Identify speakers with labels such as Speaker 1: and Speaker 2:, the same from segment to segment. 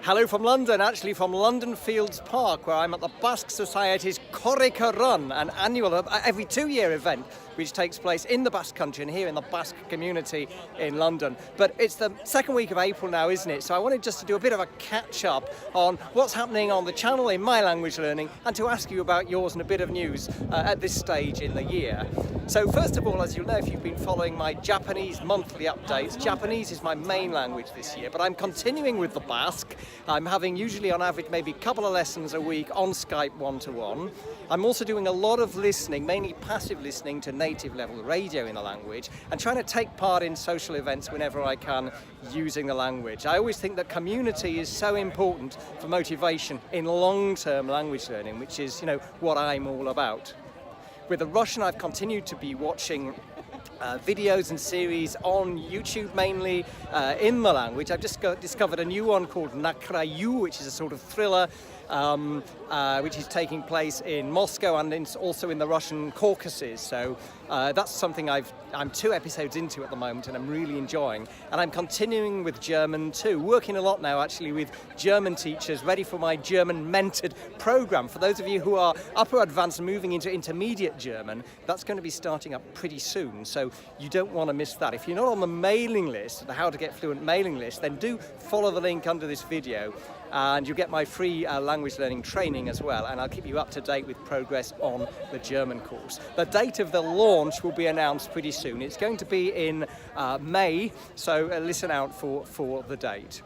Speaker 1: Hello from London, actually from London Fields Park, where I'm at the Basque Society's Korrika Run, an annual, every 2-year event which takes place in the Basque country and here in the Basque community in London. But it's the second week of April now, isn't it? So I wanted just to do a bit of a catch-up on what's happening on the channel in my language learning and to ask you about yours and a bit of news at this stage in the year. So first of all, as you'll know if you've been following my Japanese monthly updates, Japanese is my main language this year, but I'm continuing with the Basque. I'm having usually on average maybe a couple of lessons a week on Skype one-to-one. I'm also doing a lot of listening, mainly passive listening to native level radio in the language and trying to take part in social events whenever I can using the language. I always think that community is so important for motivation in long-term language learning, which is, what I'm all about. With the Russian, I've continued to be watching videos and series on YouTube, mainly in the language. I've just discovered a new one called Na Kraju, which is a sort of thriller which is taking place in Moscow and also in the Russian Caucasus. So that's something I'm 2 episodes into at the moment and I'm really enjoying. And I'm continuing with German too, working a lot now actually with German teachers, ready for my German mentored program. For those of you who are upper advanced and moving into intermediate German, that's going to be starting up pretty soon. So you don't want to miss that. If you're not on the mailing list, the How to Get Fluent mailing list, then do follow the link under this video and you'll get my free language learning training as well, and I'll keep you up to date with progress on the German course. The date of the launch will be announced pretty soon. It's going to be in May, so listen out for the date.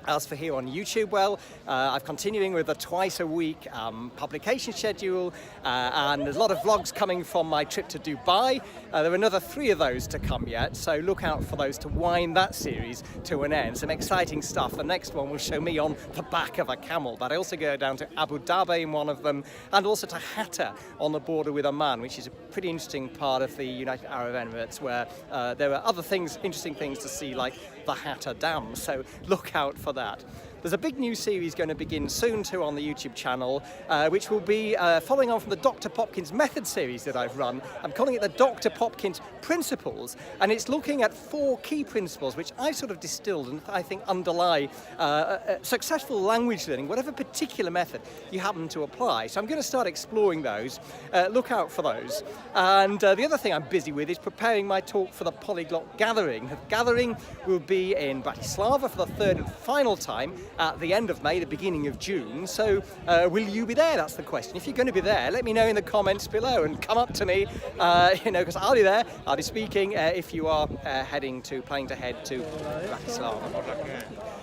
Speaker 1: As for here on YouTube, well, I'm continuing with a twice a week publication schedule and there's a lot of vlogs coming from my trip to Dubai. There are another 3 of those to come yet, so look out for those to wind that series to an end. Some exciting stuff. The next one will show me on the back of a camel, but I also go down to Abu Dhabi in one of them and also to Hatta on the border with Oman, which is a pretty interesting part of the United Arab Emirates where there are other interesting things to see like the Hatta Dam, so look out for that. There's a big new series going to begin soon too on the YouTube channel, which will be following on from the Dr. Popkins method series that I've run. I'm calling it the Dr. Popkins Principles, and it's looking at 4 key principles which I've sort of distilled and I think underlie successful language learning, whatever particular method you happen to apply. So I'm going to start exploring those. Look out for those. And the other thing I'm busy with is preparing my talk for the Polyglot Gathering. The gathering will be in Bratislava for the 3rd and final time at the end of May, the beginning of June. So will you be there? That's the question. If you're going to be there, let me know in the comments below and come up to me, because I'll be there. I'll be speaking if you are planning to head to Bratislava.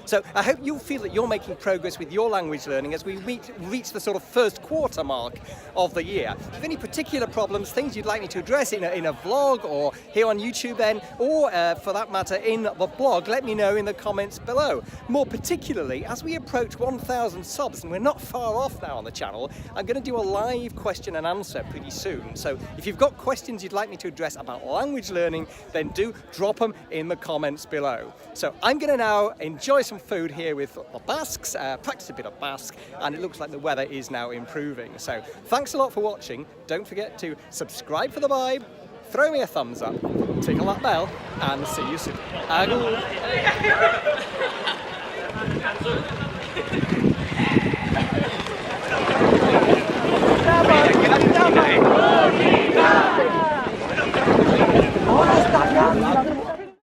Speaker 1: So I hope you'll feel that you're making progress with your language learning as we reach the sort of first quarter mark of the year. If you have any particular problems, things you'd like me to address in a vlog or here on YouTube then, or for that matter in the blog, let me know in the comments below. More particularly, as we approach 1,000 subs, and we're not far off now on the channel, I'm going to do a live question and answer pretty soon. So if you've got questions you'd like me to address about language learning, then do drop them in the comments below. So I'm going to now enjoy some food here with the Basques, practice a bit of Basque, and it looks like the weather is now improving. So thanks a lot for watching. Don't forget to subscribe for the vibe, throw me a thumbs up, tickle that bell, and see you soon. Agur. Ahora está acá.